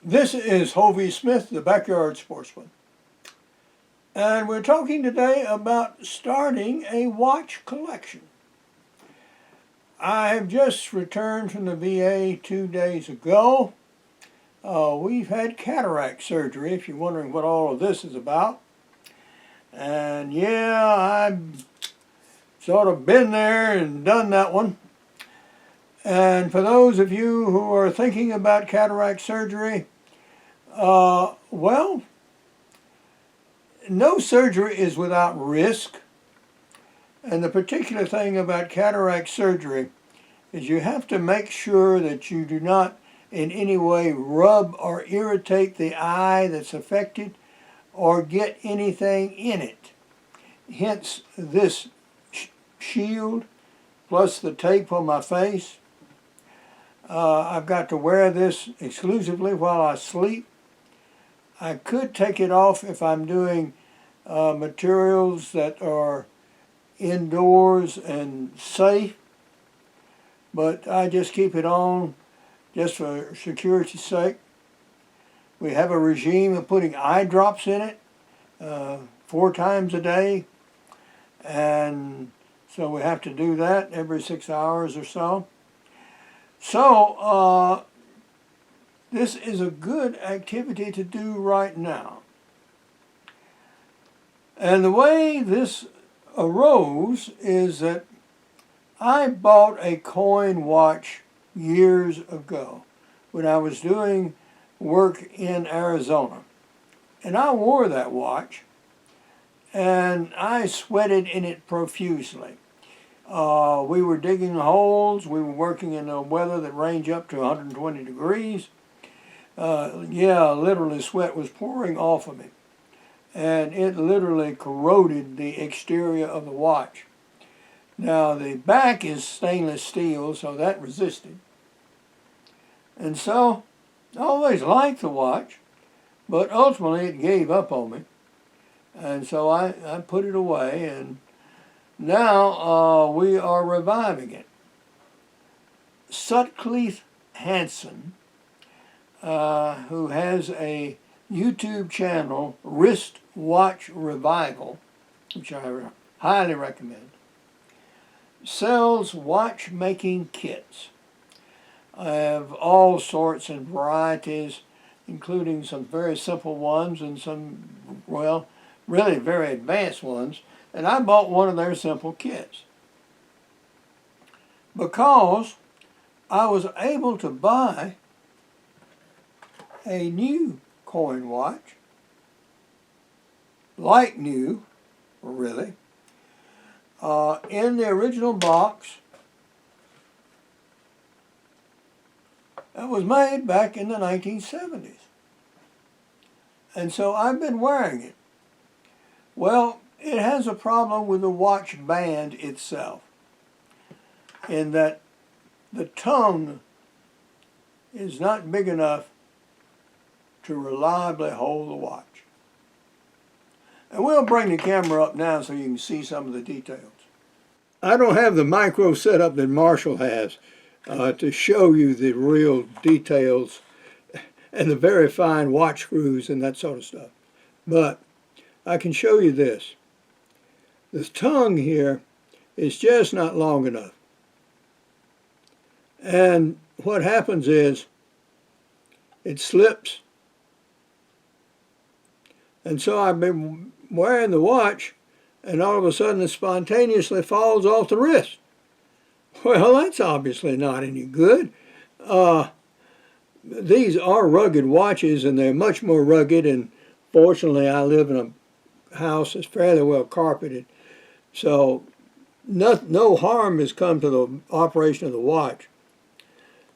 This is Hovey Smith, the Backyard Sportsman, and we're talking today about starting a watch collection. I have just returned from the VA 2 days ago. We've had cataract surgery, if you're wondering what all of this is about. And yeah, I've sort of been there and done that one. And for those of you who are thinking about cataract surgery, well, no surgery is without risk. And the particular thing about cataract surgery is you have to make sure that you do not in any way rub or irritate the eye that's affected or get anything in it. Hence this shield plus the tape on my face. I've got to wear this exclusively while I sleep. I could take it off if I'm doing materials that are indoors and safe, but I just keep it on just for security's sake. We have a regime of putting eye drops in it 4 times a day, and so we have to do that every 6 hours or so. So this is a good activity to do right now. And the way this arose is that I bought a coin watch years ago when I was doing work in Arizona. And I wore that watch and I sweated in it profusely. We were digging holes, we were working in a weather that ranged up to 120 degrees. Literally sweat was pouring off of me. And it literally corroded the exterior of the watch. Now the back is stainless steel, so that resisted. And so I always liked the watch, but ultimately it gave up on me. And so I put it away, and now we are reviving it. Sutcliffe Hansen, who has a YouTube channel, Wrist Watch Revival, which I highly recommend, sells watchmaking kits. I have all sorts and varieties, including some very simple ones and some, well, really very advanced ones. And I bought one of their simple kits because I was able to buy a new coin watch, like new, really, in the original box that was made back in the 1970s. And so I've been wearing it. Well, it has a problem with the watch band itself, in that the tongue is not big enough to reliably hold the watch. And we'll bring the camera up now so you can see some of the details. I don't have the micro setup that Marshall has to show you the real details and the very fine watch screws and that sort of stuff. But I can show you this. The tongue here is just not long enough. And what happens is it slips. And so I've been wearing the watch, and all of a sudden it spontaneously falls off the wrist. Well, that's obviously not any good. These are rugged watches, and they're much more rugged, and fortunately I live in a house that's fairly well carpeted, so no harm has come to the operation of the watch.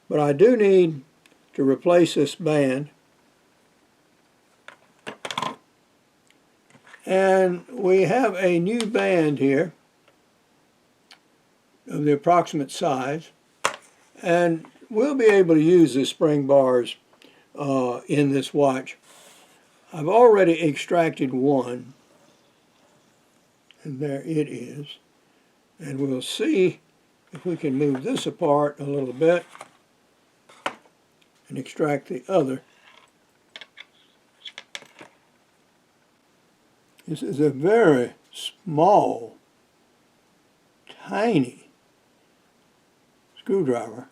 But I do need to replace this band. And we have a new band here of the approximate size, and we'll be able to use the spring bars in this watch. I've already extracted one, and there it is. And we'll see if we can move this apart a little bit and extract the other. This is a very small, tiny screwdriver.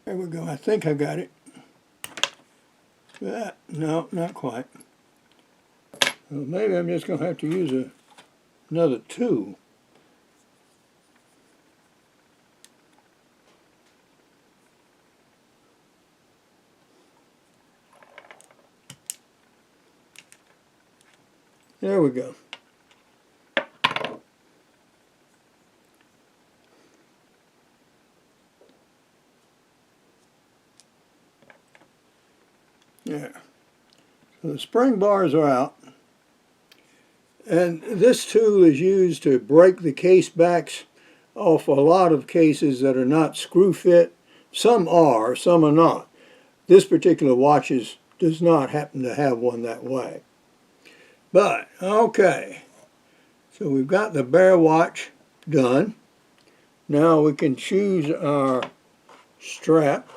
There we go. I think I got it. No, not quite. Well, maybe I'm just going to have to use another tool. There we go. There. So the spring bars are out. And this tool is used to break the case backs off a lot of cases that are not screw fit. Some are, some are not. This particular watch does not happen to have one that way. But, okay, so we've got the bare watch done. Now we can choose our strap.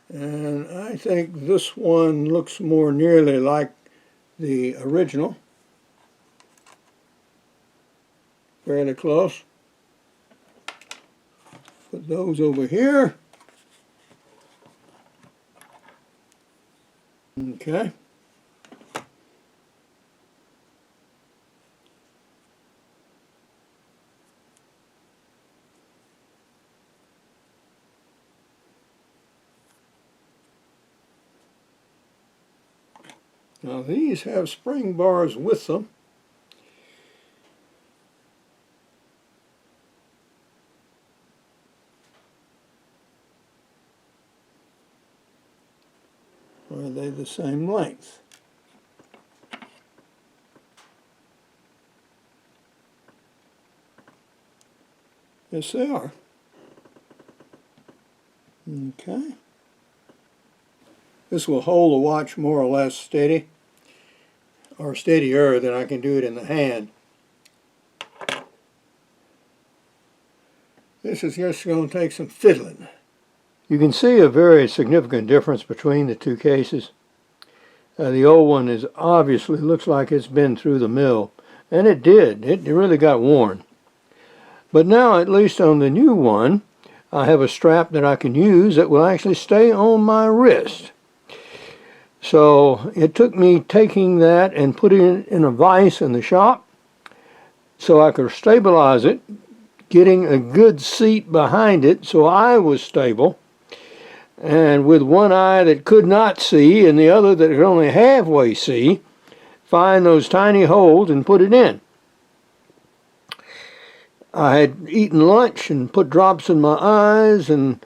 And I think this one looks more nearly like the original. Fairly close. Put those over here. Okay. Now these have spring bars with them. Or are they the same length? Yes, they are. Okay. This will hold the watch more or less steady, or steadier than I can do it in the hand. This is just going to take some fiddling. You can see a very significant difference between the two cases. The old one is obviously looks like it's been through the mill, and it did. It really got worn. But now, at least on the new one, I have a strap that I can use that will actually stay on my wrist. So it took me taking that and putting it in a vise in the shop so I could stabilize it, getting a good seat behind it so I was stable, and with one eye that could not see and the other that could only halfway see, find those tiny holes and put it in. I had eaten lunch and put drops in my eyes and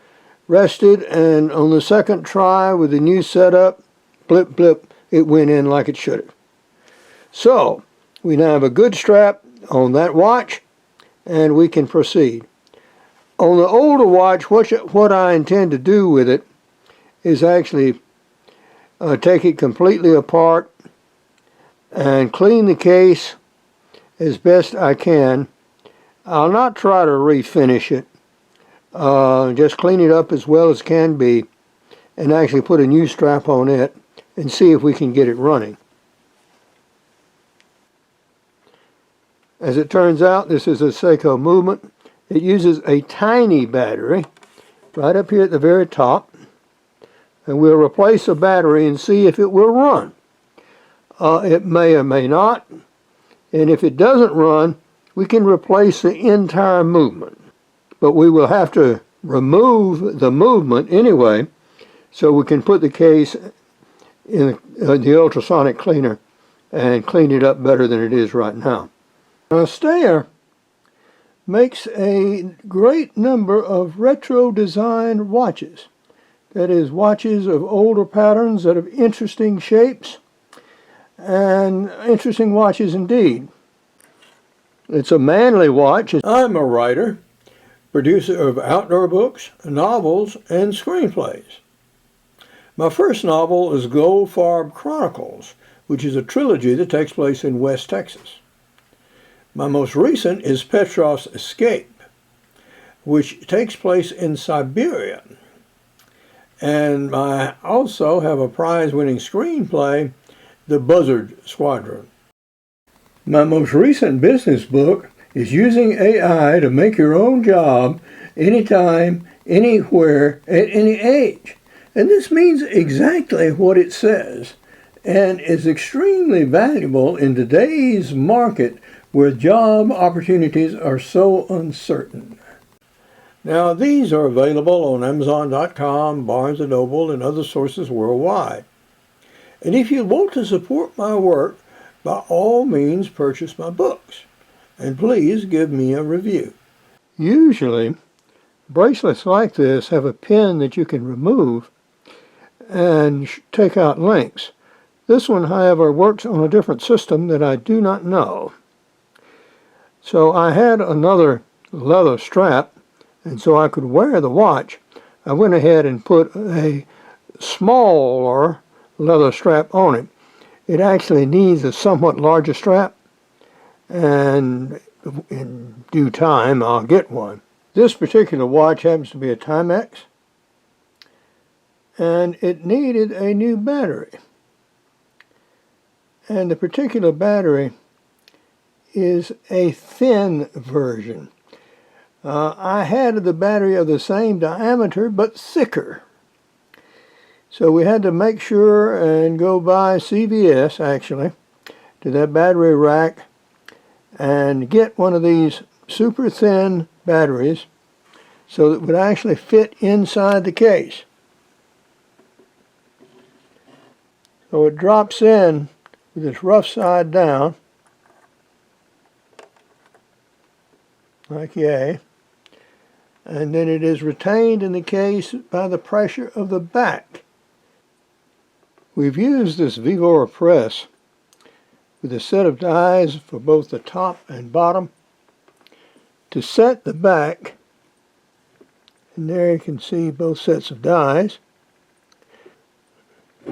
rested, and on the second try with the new setup, blip blip, it went in like it should have. So we now have a good strap on that watch, and we can proceed. On the older watch, what I intend to do with it is actually take it completely apart and clean the case as best I can. I'll not try to refinish it, just clean it up as well as can be and actually put a new strap on it and see if we can get it running. As it turns out, this is a Seiko Movement. It uses a tiny battery right up here at the very top, and we'll replace the battery and see if it will run. It may or may not, and if it doesn't run, we can replace the entire movement. But we will have to remove the movement anyway, so we can put the case in the ultrasonic cleaner and clean it up better than it is right now. Now, Steyr makes a great number of retro designed watches. That is, watches of older patterns that have interesting shapes, and interesting watches indeed. It's a manly watch. I'm a writer, producer of outdoor books, novels, and screenplays. My first novel is Goldfarb Chronicles, which is a trilogy that takes place in West Texas. My most recent is Petrov's Escape, which takes place in Siberia. And I also have a prize-winning screenplay, The Buzzard Squadron. My most recent business book is Using AI to Make Your Own Job Anytime, Anywhere, at any age. And this means exactly what it says, and is extremely valuable in today's market where job opportunities are so uncertain. Now, these are available on Amazon.com, Barnes & Noble, and other sources worldwide. And if you want to support my work, by all means purchase my books. And please give me a review. Usually, bracelets like this have a pin that you can remove and take out links. This one, however, works on a different system that I do not know. So I had another leather strap, and so I could wear the watch. I went ahead and put a smaller leather strap on it. It actually needs a somewhat larger strap, and in due time I'll get one. This particular watch happens to be a Timex, and it needed a new battery. And the particular battery is a thin version. I had the battery of the same diameter but thicker. So we had to make sure and go by CVS actually to that battery rack and get one of these super thin batteries so that it would actually fit inside the case. So it drops in with its rough side down, like yay, and then it is retained in the case by the pressure of the back. We've used this Vevor press with a set of dies for both the top and bottom to set the back, and there you can see both sets of dies,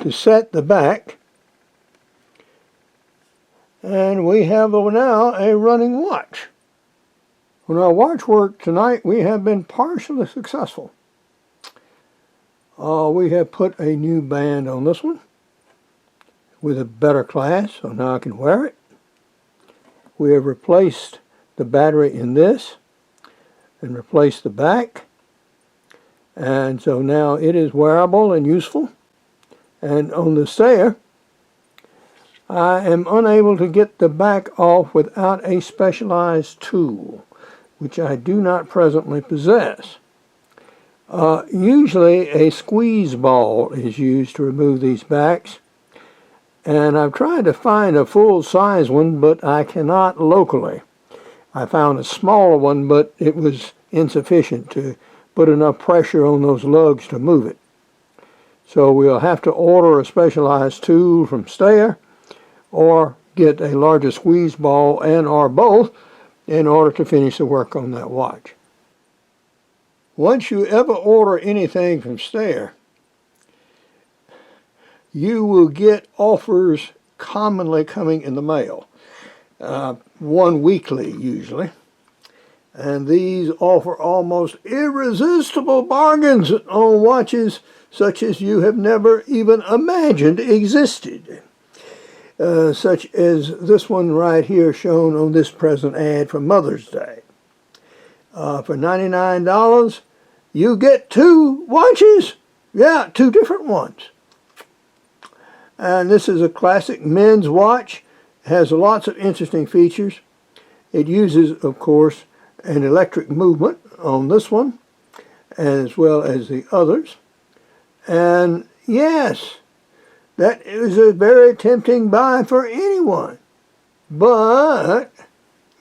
to set the back, and we have now a running watch. On our watch work tonight, we have been partially successful. We have put a new band on this one with a better class, so now I can wear it. We have replaced the battery in this and replaced the back, and so now it is wearable and useful. And on the Stayr, I am unable to get the back off without a specialized tool, which I do not presently possess. Usually a squeeze ball is used to remove these backs, and I've tried to find a full-size one, but I cannot locally. I found a smaller one, but it was insufficient to put enough pressure on those lugs to move it. So we'll have to order a specialized tool from Stayr or get a larger squeeze ball and or both in order to finish the work on that watch. Once you ever order anything from Stayr, you will get offers commonly coming in the mail, one weekly usually, and these offer almost irresistible bargains on watches such as you have never even imagined existed. Such as this one right here shown on this present ad for Mother's Day. For $99, you get 2 watches. Yeah, 2 different ones. And this is a classic men's watch. It has lots of interesting features. It uses, of course, an electric movement on this one, as well as the others. And yes, that is a very tempting buy for anyone. But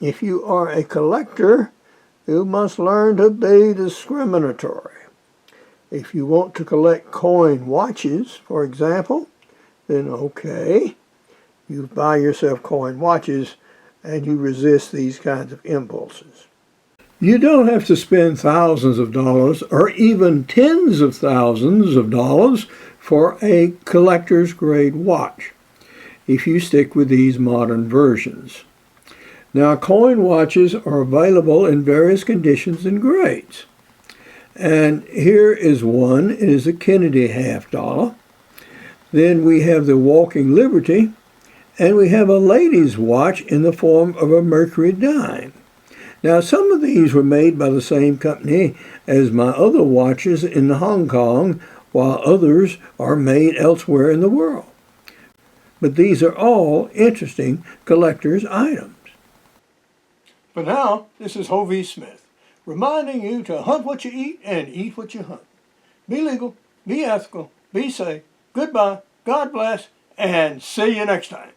if you are a collector, you must learn to be discriminatory. If you want to collect coin watches, for example, then okay, you buy yourself coin watches and you resist these kinds of impulses. You don't have to spend thousands of dollars or even tens of thousands of dollars for a collector's grade watch. if you stick with these modern versions. Now, coin watches are available in various conditions and grades. And here is one. It is a Kennedy $50. Then we have the Walking Liberty, and we have a lady's watch in the form of a Mercury dime. Now, some of these were made by the same company as my other watches in Hong Kong, while others are made elsewhere in the world. But these are all interesting collector's items. For now, this is Hovey Smith, reminding you to hunt what you eat and eat what you hunt. Be legal, be ethical, be safe. Goodbye, God bless, and see you next time.